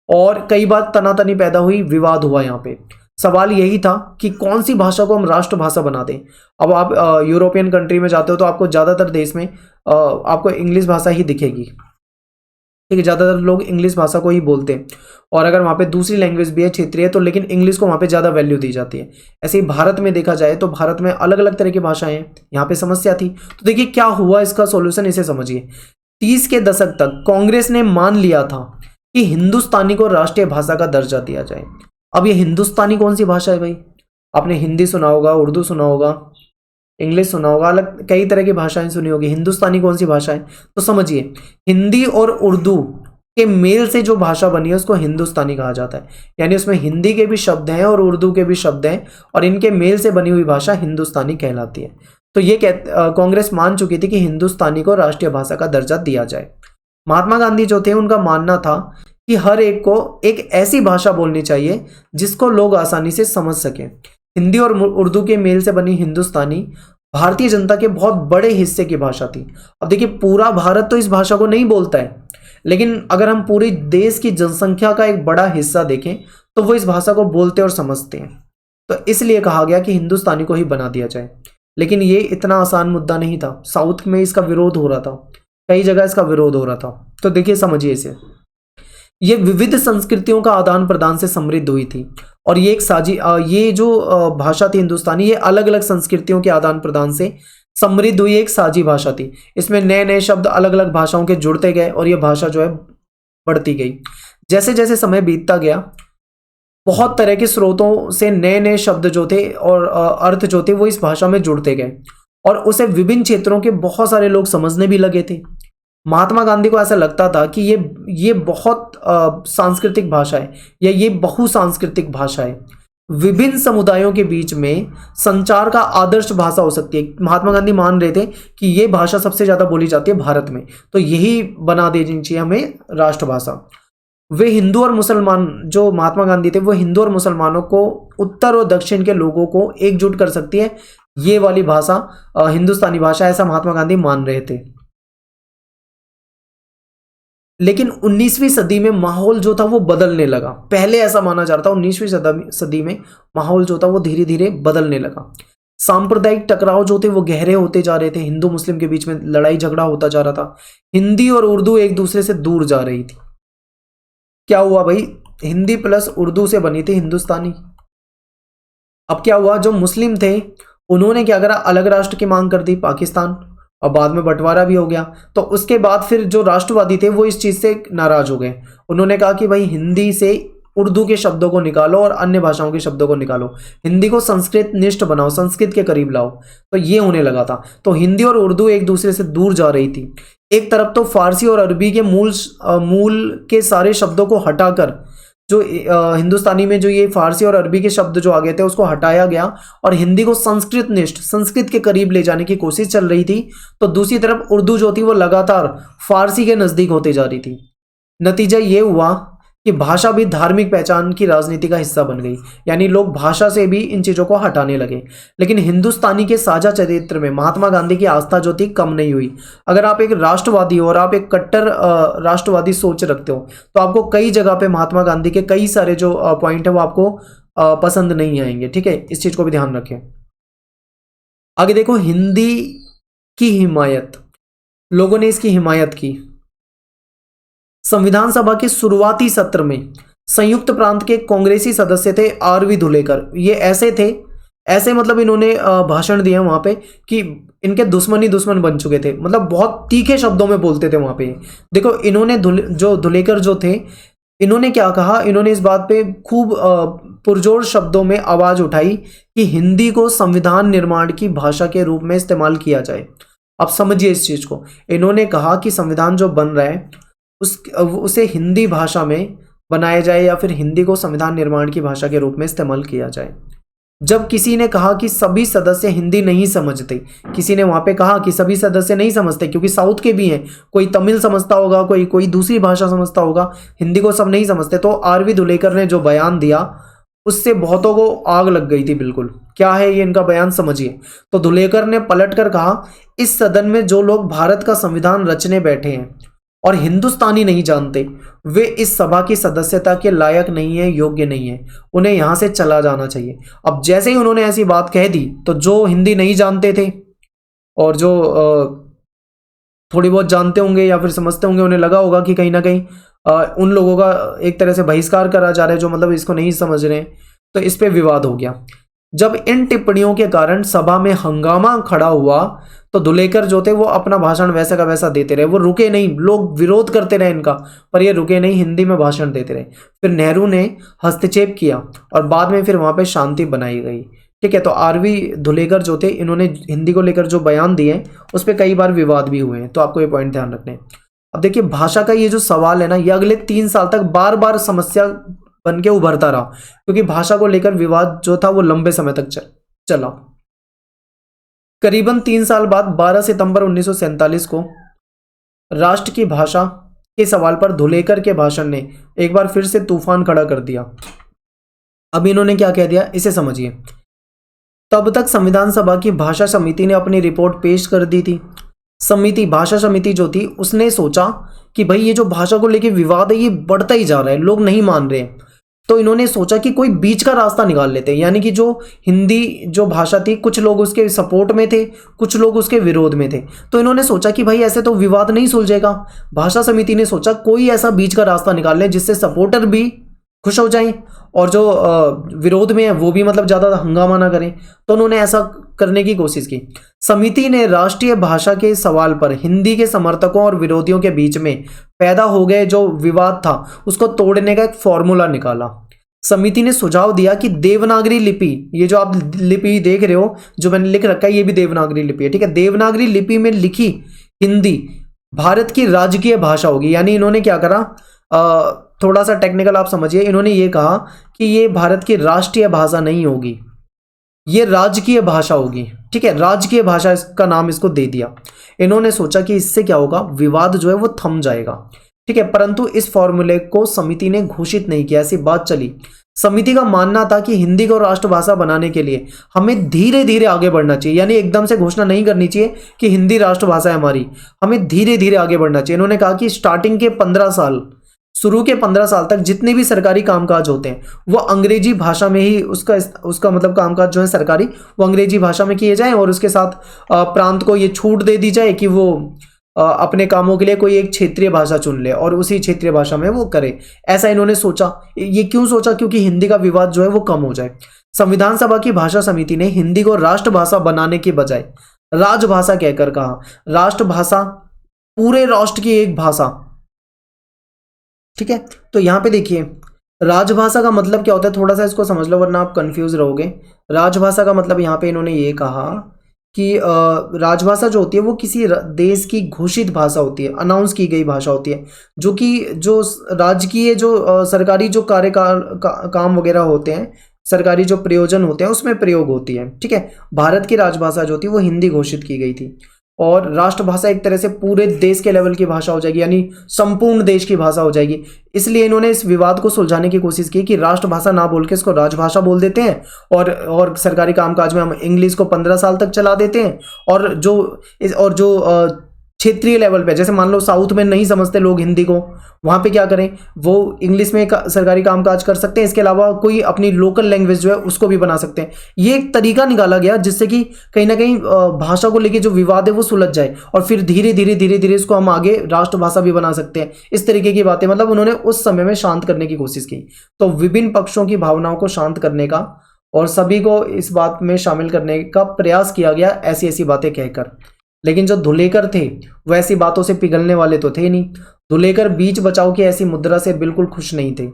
और कई बार तनातनी पैदा हुई, विवाद हुआ। यहाँ पे सवाल यही था कि कौन सी भाषा को हम राष्ट्रभाषा बना दें। अब आप यूरोपियन कंट्री में जाते हो तो आपको ज़्यादातर देश में आपको इंग्लिश भाषा ही दिखेगी, ठीक है, ज़्यादातर लोग इंग्लिश भाषा को ही बोलते हैं। और अगर वहाँ पे दूसरी लैंग्वेज भी है क्षेत्रीय तो, लेकिन इंग्लिश को वहाँ पे ज़्यादा वैल्यू दी जाती है। ऐसे ही भारत में देखा जाए तो भारत में अलग अलग तरह की भाषाएं हैं, यहाँ पे समस्या थी। तो देखिए क्या हुआ, इसका सॉल्यूशन इसे समझिए। 30 के दशक तक कांग्रेस ने मान लिया था कि हिंदुस्तानी को राष्ट्रीय भाषा का दर्जा दिया जाए। अब ये हिंदुस्तानी कौन सी भाषा है भाई? आपने हिंदी सुना होगा, उर्दू सुना होगा, इंग्लिश सुना होगा, अलग कई तरह की भाषाएं सुनी होगी। हिंदुस्तानी कौन सी भाषा है? तो समझिए, हिंदी और उर्दू के मेल से जो भाषा बनी है उसको हिंदुस्तानी कहा जाता है। यानी उसमें हिंदी के भी शब्द हैं और उर्दू के भी शब्द हैं और इनके मेल से बनी हुई भाषा हिंदुस्तानी कहलाती है। तो ये कांग्रेस मान चुकी थी कि हिंदुस्तानी को राष्ट्रीय भाषा का दर्जा दिया जाए। महात्मा गांधी जो थे उनका मानना था कि हर एक को एक ऐसी भाषा बोलनी चाहिए जिसको लोग आसानी से समझ सकें। हिंदी और उर्दू के मेल से बनी हिंदुस्तानी भारतीय जनता के बहुत बड़े हिस्से की भाषा थी। अब देखिए पूरा भारत तो इस भाषा को नहीं बोलता है, लेकिन अगर हम पूरे देश की जनसंख्या का एक बड़ा हिस्सा देखें तो वो इस भाषा को बोलते और समझते हैं। तो इसलिए कहा गया कि हिंदुस्तानी को ही बना दिया जाए। लेकिन ये इतना आसान मुद्दा नहीं था, साउथ में इसका विरोध हो रहा था, कई जगह इसका विरोध हो रहा था। तो देखिए समझिए इसे, ये विविध संस्कृतियों का आदान प्रदान से समृद्ध हुई थी और ये एक साझी ये जो भाषा थी हिंदुस्तानी, ये अलग अलग संस्कृतियों के आदान प्रदान से समृद्ध हुई एक साझी भाषा थी। इसमें नए नए शब्द अलग अलग भाषाओं के जुड़ते गए और ये भाषा जो है बढ़ती गई। जैसे जैसे समय बीतता गया बहुत तरह के स्रोतों से नए नए शब्द जो थे और अर्थ जो थे वो इस भाषा में जुड़ते गए और उसे विभिन्न क्षेत्रों के बहुत सारे लोग समझने भी लगे थे। महात्मा गांधी को ऐसा लगता था कि ये बहुत सांस्कृतिक भाषा है या ये बहुसांस्कृतिक भाषा है, विभिन्न समुदायों के बीच में संचार का आदर्श भाषा हो सकती है। महात्मा गांधी मान रहे थे कि ये भाषा सबसे ज़्यादा बोली जाती है भारत में, तो यही बना देनी चाहिए हमें राष्ट्रभाषा। वे हिंदू और मुसलमान, जो महात्मा गांधी थे वो हिंदू और मुसलमानों को, उत्तर और दक्षिण के लोगों को एकजुट कर सकती है ये वाली भाषा हिंदुस्तानी भाषा, ऐसा महात्मा गांधी मान रहे थे। लेकिन 19वीं सदी में माहौल जो था वो बदलने लगा। पहले ऐसा माना जा रहा था 19वीं सदी में माहौल जो था वो धीरे धीरे बदलने लगा। सांप्रदायिक टकराव जो थे वो गहरे होते जा रहे थे, हिंदू मुस्लिम के बीच में लड़ाई झगड़ा होता जा रहा था, हिंदी और उर्दू एक दूसरे से दूर जा रही थी। क्या हुआ भाई, हिंदी प्लस उर्दू से बनी थी हिंदुस्तानी। अब क्या हुआ, जो मुस्लिम थे उन्होंने क्या करा, अलग राष्ट्र की मांग कर दी, पाकिस्तान, और बाद में बंटवारा भी हो गया। तो उसके बाद फिर जो राष्ट्रवादी थे वो इस चीज़ से नाराज हो गए। उन्होंने कहा कि भाई हिंदी से उर्दू के शब्दों को निकालो और अन्य भाषाओं के शब्दों को निकालो, हिंदी को संस्कृत निष्ठ बनाओ, संस्कृत के करीब लाओ। तो ये होने लगा था। तो हिंदी और उर्दू एक दूसरे से दूर जा रही थी। एक तरफ तो फारसी और अरबी के मूल के सारे शब्दों को हटाकर, जो हिंदुस्तानी में जो ये फारसी और अरबी के शब्द जो आ गए थे उसको हटाया गया और हिंदी को संस्कृत निष्ठ, संस्कृत के करीब ले जाने की कोशिश चल रही थी। तो दूसरी तरफ उर्दू जो थी वो लगातार फारसी के नज़दीक होती जा रही थी। नतीजा ये हुआ कि भाषा भी धार्मिक पहचान की राजनीति का हिस्सा बन गई, यानी लोग भाषा से भी इन चीज़ों को हटाने लगे। लेकिन हिंदुस्तानी के साझा चरित्र में महात्मा गांधी की आस्था जो थी कम नहीं हुई। अगर आप एक राष्ट्रवादी हो और आप एक कट्टर राष्ट्रवादी सोच रखते हो तो आपको कई जगह पे महात्मा गांधी के कई सारे जो पॉइंट है वो आपको पसंद नहीं आएंगे, ठीक है, इस चीज़ को भी ध्यान रखें। आगे देखो, हिंदी की हिमायत, लोगों ने इसकी हिमायत की। संविधान सभा के शुरुआती सत्र में संयुक्त प्रांत के कांग्रेसी सदस्य थे आरवी धुलेकर। ये ऐसे मतलब इन्होंने भाषण दिया वहां पे कि इनके दुश्मन ही दुश्मन बन चुके थे, मतलब बहुत तीखे शब्दों में बोलते थे वहां पे। देखो इन्होंने धुलेकर जो थे, इन्होंने क्या कहा, इन्होंने इस बात पे खूब पुरजोर शब्दों में आवाज उठाई कि हिंदी को संविधान निर्माण की भाषा के रूप में इस्तेमाल किया जाए। अब समझिए इस चीज को, इन्होंने कहा कि संविधान जो बन रहा है उसे हिंदी भाषा में बनाया जाए या फिर हिंदी को संविधान निर्माण की भाषा के रूप में इस्तेमाल किया जाए। जब किसी ने कहा कि सभी सदस्य हिंदी नहीं समझते, किसी ने वहां पे कहा कि सभी सदस्य नहीं समझते, क्योंकि साउथ के भी हैं, कोई तमिल समझता होगा, कोई दूसरी भाषा समझता होगा, हिंदी को सब नहीं समझते। तो आरवी धुलेकर ने जो बयान दिया उससे बहुतों को आग लग गई थी। बिल्कुल क्या है ये इनका बयान, समझिए। तो धुलेकर ने पलट कर कहा, इस सदन में जो लोग भारत का संविधान रचने बैठे हैं और हिंदुस्तानी नहीं जानते, वे इस सभा की सदस्यता के लायक नहीं है, योग्य नहीं है, उन्हें यहां से चला जाना चाहिए। अब जैसे ही उन्होंने ऐसी बात कह दी तो जो हिंदी नहीं जानते थे और जो थोड़ी बहुत जानते होंगे या फिर समझते होंगे, उन्हें लगा होगा कि कहीं ना कहीं उन लोगों का एक तरह से बहिष्कार करा जा रहा है, जो मतलब इसको नहीं समझ रहे हैं। तो इस पे विवाद हो गया। जब इन टिप्पणियों के कारण सभा में हंगामा खड़ा हुआ तो धुलेकर जो थे वो अपना भाषण वैसा का वैसा देते रहे, वो रुके नहीं, लोग विरोध करते रहे इनका, पर ये रुके नहीं, हिंदी में भाषण देते रहे। फिर नेहरू ने हस्तक्षेप किया और बाद में फिर वहां पे शांति बनाई गई। ठीक है, तो आरवी धुलेकर जो थे, इन्होंने हिंदी को लेकर जो बयान दिए उस पर कई बार विवाद भी हुए हैं, तो आपको ये पॉइंट ध्यान रखने। अब देखिए, भाषा का ये जो सवाल है ना, ये अगले 3 साल तक बार बार समस्या बन के उभरता रहा, क्योंकि भाषा को लेकर विवाद जो था वो लंबे समय तक चला। करीबन 3 साल बाद 12 सितंबर 1947 को राष्ट्र की भाषा के सवाल पर धुलेकर के भाषण ने एक बार फिर से तूफान खड़ा कर दिया। अब इन्होंने क्या कह दिया, इसे समझिए। तब तक संविधान सभा की भाषा समिति ने अपनी रिपोर्ट पेश कर दी थी। भाषा समिति जो थी उसने सोचा कि भाई ये जो भाषा को लेकर विवाद है ये बढ़ता ही जा रहा है, लोग नहीं मान रहे हैं। तो इन्होंने सोचा कि कोई बीच का रास्ता निकाल लेते हैं, यानी कि जो हिंदी जो भाषा थी, कुछ लोग उसके सपोर्ट में थे, कुछ लोग उसके विरोध में थे। तो इन्होंने सोचा कि भाई ऐसे तो विवाद नहीं सुलझेगा। भाषा समिति ने सोचा कोई ऐसा बीच का रास्ता निकाल ले जिससे सपोर्टर भी खुश हो जाएं और जो विरोध में है वो भी मतलब ज़्यादा हंगामा ना करें। तो उन्होंने ऐसा करने की कोशिश की। समिति ने राष्ट्रीय भाषा के सवाल पर हिंदी के समर्थकों और विरोधियों के बीच में पैदा हो गए जो विवाद था उसको तोड़ने का एक फॉर्मूला निकाला। समिति ने सुझाव दिया कि देवनागरी लिपि, ये जो आप लिपि देख रहे हो जो मैंने लिख रखा है, ये भी देवनागरी लिपि है। ठीक है, देवनागरी लिपि में लिखी हिंदी भारत की राजकीय भाषा होगी। यानी इन्होंने क्या करा, थोड़ा सा टेक्निकल आप समझिए, इन्होंने ये कहा कि ये भारत की राष्ट्रीय भाषा नहीं होगी, ये राजकीय भाषा होगी। ठीक है, राजकीय भाषा इसका नाम इसको दे दिया। इन्होंने सोचा कि इससे क्या होगा, विवाद जो है वो थम जाएगा। ठीक है, परंतु इस फॉर्मूले को समिति ने घोषित नहीं किया, ऐसी बात चली। समिति का मानना था कि हिंदी को राष्ट्रभाषा बनाने के लिए हमें धीरे धीरे आगे बढ़ना चाहिए, यानी एकदम से घोषणा नहीं करनी चाहिए कि हिंदी राष्ट्रभाषा है हमारी, हमें धीरे धीरे आगे बढ़ना चाहिए। इन्होंने कहा कि स्टार्टिंग के 15 साल, शुरू के 15 साल तक जितने भी सरकारी कामकाज होते हैं वो अंग्रेजी भाषा में ही उसका मतलब कामकाज जो है सरकारी, वो अंग्रेजी भाषा में किए जाएं और उसके साथ प्रांत को ये छूट दे दी जाए कि वो अपने कामों के लिए कोई एक क्षेत्रीय भाषा चुन ले और उसी क्षेत्रीय भाषा में वो करे। ऐसा इन्होंने सोचा। ये क्यों सोचा, क्योंकि हिंदी का विवाद जो है वो कम हो जाए। संविधान सभा की भाषा समिति ने हिंदी को राष्ट्रभाषा बनाने के बजाय राजभाषा कहकर कहा। राष्ट्रभाषा पूरे राष्ट्र की एक भाषा। ठीक है, तो यहां पे देखिए राजभाषा का मतलब क्या होता है, थोड़ा सा इसको समझ लो वरना आप कंफ्यूज रहोगे। राजभाषा का मतलब यहाँ पे इन्होंने ये कहा कि राजभाषा जो होती है वो किसी देश की घोषित भाषा होती है, अनाउंस की गई भाषा होती है, जो कि जो राजकीय जो सरकारी जो काम वगैरह होते हैं, सरकारी जो प्रयोजन होते हैं उसमें प्रयोग होती है। ठीक है, भारत की राजभाषा जो थी वो हिंदी घोषित की गई थी और राष्ट्रभाषा एक तरह से पूरे देश के लेवल की भाषा हो जाएगी, यानी संपूर्ण देश की भाषा हो जाएगी। इसलिए इन्होंने इस विवाद को सुलझाने की कोशिश की कि राष्ट्रभाषा ना बोल के इसको राजभाषा बोल देते हैं और सरकारी कामकाज में हम इंग्लिश को 15 साल तक चला देते हैं और जो क्षेत्रीय लेवल पे, जैसे मान लो साउथ में नहीं समझते लोग हिंदी को, वहाँ पे क्या करें, वो इंग्लिश में सरकारी कामकाज कर सकते हैं। इसके अलावा कोई अपनी लोकल लैंग्वेज जो है उसको भी बना सकते हैं। ये एक तरीका निकाला गया जिससे कि कहीं ना कहीं भाषा को लेके जो विवाद है वो सुलझ जाए और फिर धीरे धीरे इसको हम आगे राष्ट्रभाषा भी बना सकते हैं। इस तरीके की बातें मतलब उन्होंने उस समय में शांत करने की कोशिश की। तो विभिन्न पक्षों की भावनाओं को शांत करने का और सभी को इस बात में शामिल करने का प्रयास किया गया, ऐसी ऐसी बातें कहकर। लेकिन जो धुलेकर थे वो ऐसी बातों से पिघलने वाले तो थे नहीं। धुलेकर बीच बचाव की ऐसी मुद्रा से बिल्कुल खुश नहीं थे।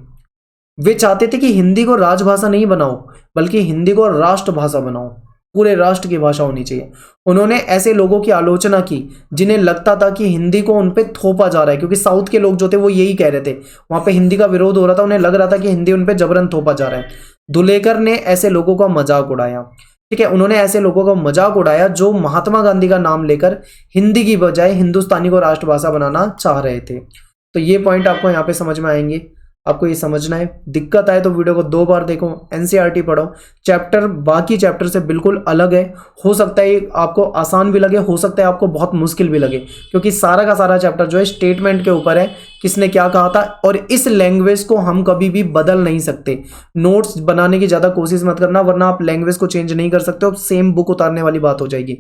वे चाहते थे कि हिंदी को राजभाषा नहीं बनाओ बल्कि हिंदी को राष्ट्रभाषा बनाओ, पूरे राष्ट्र की भाषा होनी चाहिए। उन्होंने ऐसे लोगों की आलोचना की जिन्हें लगता था कि हिंदी को उन पे थोपा जा रहा है, क्योंकि साउथ के लोग जो थे वो यही कह रहे थे, वहां पे हिंदी का विरोध हो रहा था, उन्हें लग रहा था कि हिंदी उन पे जबरन थोपा जा रहा है। धुलेकर ने ऐसे लोगों का मजाक उड़ाया। ठीक है, उन्होंने ऐसे लोगों का मजाक उड़ाया जो महात्मा गांधी का नाम लेकर हिंदी की बजाय हिंदुस्तानी को राष्ट्रभाषा बनाना चाह रहे थे। तो ये पॉइंट आपको यहाँ पे समझ में आएंगे। आपको ये समझना है। दिक्कत आए तो वीडियो को 2 बार देखो, एनसीईआरटी पढ़ो। चैप्टर बाकी चैप्टर से बिल्कुल अलग है। हो सकता है आपको आसान भी लगे, हो सकता है आपको बहुत मुश्किल भी लगे, क्योंकि सारा का सारा चैप्टर जो है स्टेटमेंट के ऊपर है, किसने क्या कहा था। और इस लैंग्वेज को हम कभी भी बदल नहीं सकते। नोट्स बनाने की ज़्यादा कोशिश मत करना, वरना आप लैंग्वेज को चेंज नहीं कर सकते हो, सेम बुक उतारने वाली बात हो जाएगी।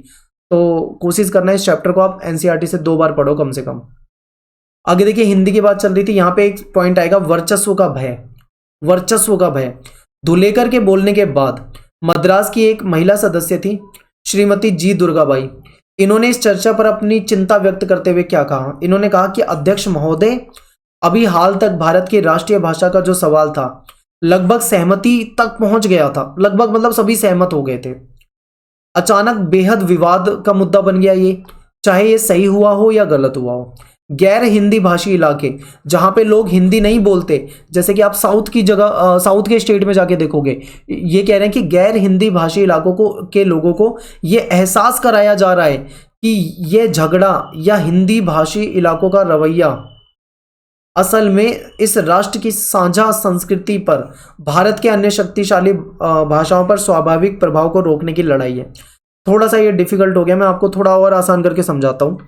तो कोशिश करना है इस चैप्टर को आप एनसीईआरटी से 2 बार पढ़ो कम से कम। आगे देखिए, हिंदी की बात चल रही थी, यहाँ पे एक पॉइंट आएगा, वर्चस्व का भय। वर्चस्व का भय। धुलेकर के बोलने के बाद मद्रास की एक महिला सदस्य थी, श्रीमती जी दुर्गाबाई। इन्होंने इस चर्चा पर अपनी चिंता व्यक्त करते हुए क्या कहा? इन्होंने कहा कि अध्यक्ष महोदय, अभी हाल तक भारत की राष्ट्रीय भाषा का जो सवाल था लगभग सहमति तक पहुंच गया था। लगभग मतलब सभी सहमत हो गए थे। अचानक बेहद विवाद का मुद्दा बन गया ये, चाहे ये सही हुआ हो या गलत हुआ हो। गैर हिंदी भाषी इलाके जहां पे लोग हिंदी नहीं बोलते, जैसे कि आप साउथ की जगह साउथ के स्टेट में जाके देखोगे, ये कह रहे हैं कि गैर हिंदी भाषी इलाकों को के लोगों को ये एहसास कराया जा रहा है कि ये झगड़ा या हिंदी भाषी इलाकों का रवैया असल में इस राष्ट्र की साझा संस्कृति पर भारत के अन्य शक्तिशाली भाषाओं पर स्वाभाविक प्रभाव को रोकने की लड़ाई है। थोड़ा सा ये डिफिकल्ट हो गया, मैं आपको थोड़ा और आसान करके समझाता हूँ।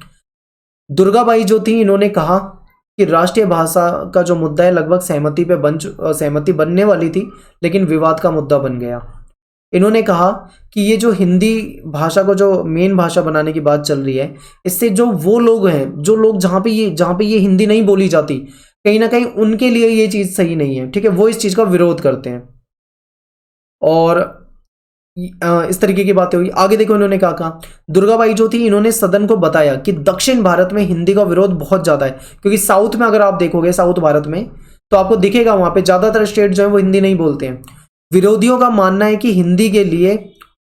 दुर्गाबाई जो थी, इन्होंने कहा कि राष्ट्रीय भाषा का जो मुद्दा है लगभग सहमति बनने वाली थी, लेकिन विवाद का मुद्दा बन गया। इन्होंने कहा कि ये जो हिंदी भाषा को जो मेन भाषा बनाने की बात चल रही है, इससे जो वो लोग हैं, जो लोग जहाँ पे ये हिंदी नहीं बोली जाती, कहीं ना कहीं उनके लिए ये चीज़ सही नहीं है। ठीक है, वो इस चीज़ का विरोध करते हैं और इस तरीके की बातें हुई। आगे देखो इन्होंने क्या कहा। दुर्गाबाई जो थी, इन्होंने सदन को बताया कि दक्षिण भारत में हिंदी का विरोध बहुत ज़्यादा है, क्योंकि साउथ में अगर आप देखोगे, साउथ भारत में, तो आपको दिखेगा वहाँ पे ज़्यादातर स्टेट जो है वो हिंदी नहीं बोलते हैं। विरोधियों का मानना है कि हिंदी के लिए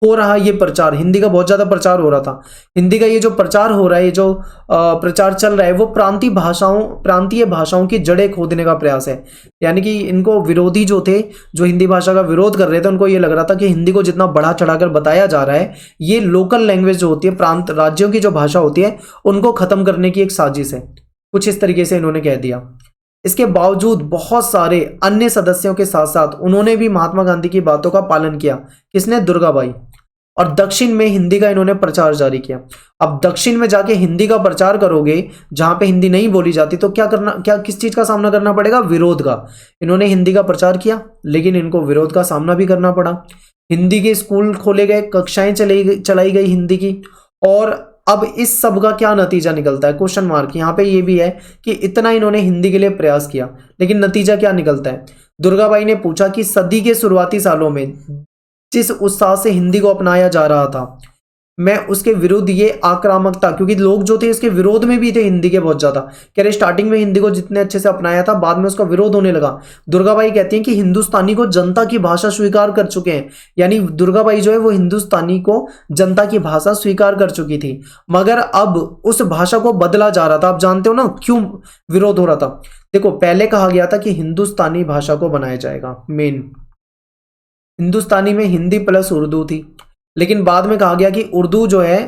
हो रहा ये प्रचार, हिंदी का बहुत ज़्यादा प्रचार हो रहा था, हिंदी का ये जो प्रचार हो रहा है, ये जो प्रचार चल रहा है, वो प्रांतीय भाषाओं की जड़ें खोदने का प्रयास है। यानी कि इनको विरोधी जो थे, जो हिंदी भाषा का विरोध कर रहे थे, उनको ये लग रहा था कि हिंदी को जितना बढ़ा चढ़ाकर बताया जा रहा है, ये लोकल लैंग्वेज जो होती है, प्रांत राज्यों की जो भाषा होती है, उनको खत्म करने की एक साजिश है। कुछ इस तरीके से इन्होंने कह दिया। इसके बावजूद बहुत सारे अन्य सदस्यों के साथ साथ उन्होंने भी महात्मा गांधी की बातों का पालन किया। किसने? दुर्गाबाई। और दक्षिण में हिंदी का इन्होंने प्रचार जारी किया। अब दक्षिण में जाके हिंदी का प्रचार करोगे जहां पे हिंदी नहीं बोली जाती, तो किस चीज का सामना करना पड़ेगा? विरोध का। इन्होंने हिंदी का प्रचार किया, लेकिन इनको विरोध का सामना भी करना पड़ा। हिंदी के स्कूल खोले गए, कक्षाएं चलाई गई हिंदी की। और अब इस सब का क्या नतीजा निकलता है? क्वेश्चन मार्क यहाँ पे ये भी है कि इतना इन्होंने हिंदी के लिए प्रयास किया, लेकिन नतीजा क्या निकलता है? दुर्गाबाई ने पूछा कि सदी के शुरुआती सालों में जिस उत्साह से हिंदी को अपनाया जा रहा था, मैं उसके विरुद्ध ये आक्रामकता, क्योंकि लोग जो थे इसके विरोध में भी थे हिंदी के बहुत ज्यादा, कह रहे स्टार्टिंग में हिंदी को जितने अच्छे से अपनाया था, बाद में उसका विरोध होने लगा। दुर्गाबाई कहती हैं कि हिंदुस्तानी को जनता की भाषा स्वीकार कर चुके हैं, यानी दुर्गाबाई जो है वो हिंदुस्तानी को जनता की भाषा स्वीकार कर चुकी थी, मगर अब उस भाषा को बदला जा रहा था। आप जानते हो ना क्यों विरोध हो रहा था? देखो, पहले कहा गया था कि हिंदुस्तानी भाषा को बनाया जाएगा, मेन हिंदुस्तानी में हिंदी प्लस उर्दू थी, लेकिन बाद में कहा गया कि उर्दू जो है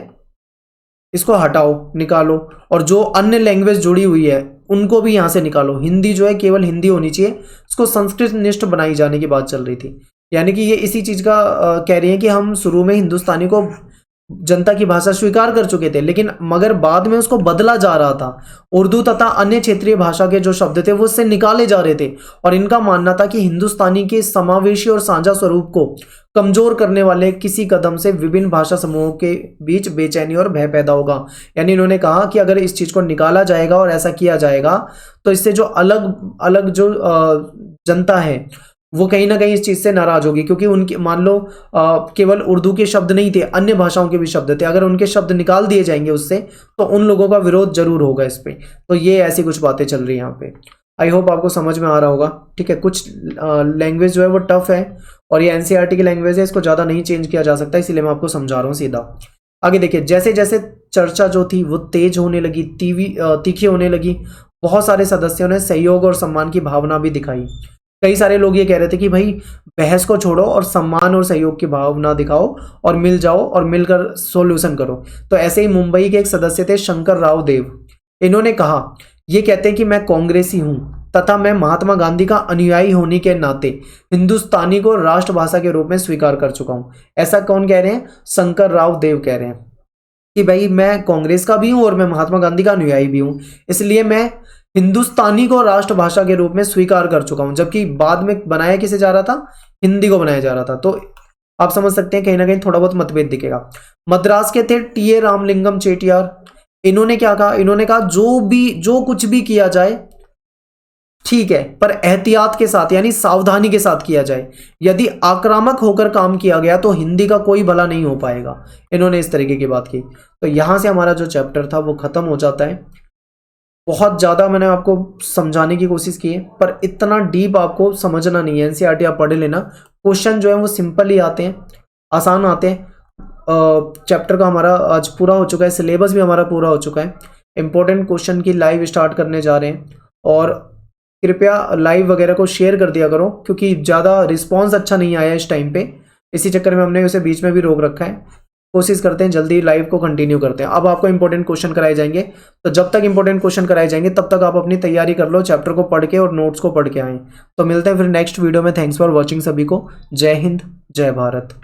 इसको हटाओ, निकालो, और जो अन्य लैंग्वेज जुड़ी हुई है उनको भी यहाँ से निकालो। हिंदी जो है केवल हिंदी होनी चाहिए, उसको संस्कृत निष्ठ बनाई जाने की बात चल रही थी। यानी कि ये इसी चीज़ का कह रही है कि हम शुरू में हिंदुस्तानी को जनता की भाषा स्वीकार कर चुके थे, लेकिन मगर बाद में उसको बदला जा रहा था। उर्दू तथा अन्य क्षेत्रीय भाषा के जो शब्द थे वो उससे निकाले जा रहे थे, और इनका मानना था कि हिंदुस्तानी के समावेशी और साझा स्वरूप को कमजोर करने वाले किसी कदम से विभिन्न भाषा समूहों के बीच बेचैनी और भय पैदा होगा। यानी इन्होंने कहा कि अगर इस चीज को निकाला जाएगा और ऐसा किया जाएगा, तो इससे जो अलग अलग जो जनता है वो कहीं ना कहीं इस चीज से नाराज होगी, क्योंकि उनके मान लो केवल उर्दू के शब्द नहीं थे, अन्य भाषाओं के भी शब्द थे, अगर उनके शब्द निकाल दिए जाएंगे उससे, तो उन लोगों का विरोध जरूर होगा इस पे। तो ये ऐसी कुछ बातें चल रही है यहाँ पे। आई होप आपको समझ में आ रहा होगा। ठीक है, कुछ लैंग्वेज जो है वो टफ है, और ये एनसीईआरटी की लैंग्वेज है, इसको ज़्यादा नहीं चेंज किया जा सकता, इसीलिए मैं आपको समझा रहा हूँ सीधा। आगे देखिए, जैसे जैसे चर्चा जो थी वो तेज होने लगी, तीखी होने लगी, बहुत सारे सदस्यों ने सहयोग और सम्मान की भावना भी दिखाई। कई सारे लोग ये कह रहे थे कि भाई बहस को छोड़ो और सम्मान और सहयोग की भावना दिखाओ और मिल जाओ और मिलकर सॉल्यूशन करो। तो ऐसे ही मुंबई के एक सदस्य थे शंकर राव देव। इन्होंने कहा, ये कहते हैं कि मैं कांग्रेसी हूँ, तथा मैं महात्मा गांधी का अनुयायी होने के नाते हिंदुस्तानी को राष्ट्रभाषा के रूप में स्वीकार कर चुका हूं। ऐसा कौन कह रहे हैं? शंकर राव देव कह रहे हैं कि भाई मैं कांग्रेस का भी हूं और मैं महात्मा गांधी का अनुयायी भी हूं, इसलिए मैं हिंदुस्तानी को राष्ट्रभाषा के रूप में स्वीकार कर चुका हूं। जबकि बाद में बनाया किसे जा रहा था? हिंदी को बनाया जा रहा था। तो आप समझ सकते हैं कहीं ना कहीं थोड़ा बहुत मतभेद दिखेगा। मद्रास के थे टी.ए. रामलिंगम चेटियार। इन्होंने क्या कहा? इन्होंने कहा जो कुछ भी किया जाए ठीक है, पर एहतियात के साथ यानी सावधानी के साथ किया जाए। यदि आक्रामक होकर काम किया गया तो हिंदी का कोई भला नहीं हो पाएगा। इन्होंने इस तरीके की बात की। तो यहां से हमारा जो चैप्टर था वो खत्म हो जाता है। बहुत ज्यादा मैंने आपको समझाने की कोशिश की है, पर इतना डीप आपको समझना नहीं है। एनसीईआरटी आप पढ़ लेना, क्वेश्चन जो है वो सिंपल ही आते हैं, आसान आते हैं। चैप्टर का हमारा आज पूरा हो चुका है, सिलेबस भी हमारा पूरा हो चुका है। इंपॉर्टेंट क्वेश्चन की लाइव स्टार्ट करने जा रहे हैं, और कृपया लाइव वगैरह को शेयर कर दिया करो, क्योंकि ज़्यादा रिस्पांस अच्छा नहीं आया इस टाइम पे। इसी चक्कर में हमने उसे बीच में भी रोक रखा है। कोशिश करते हैं जल्दी लाइव को कंटिन्यू करते हैं। अब आपको इंपॉर्टेंट क्वेश्चन कराए जाएंगे, तो जब तक इंपॉर्टेंट क्वेश्चन कराए जाएंगे तब तक आप अपनी तैयारी कर लो, चैप्टर को पढ़ के और नोट्स को पढ़ के आएँ। तो मिलते हैं फिर नेक्स्ट वीडियो में। थैंक्स फॉर वॉचिंग सभी को। जय हिंद, जय भारत।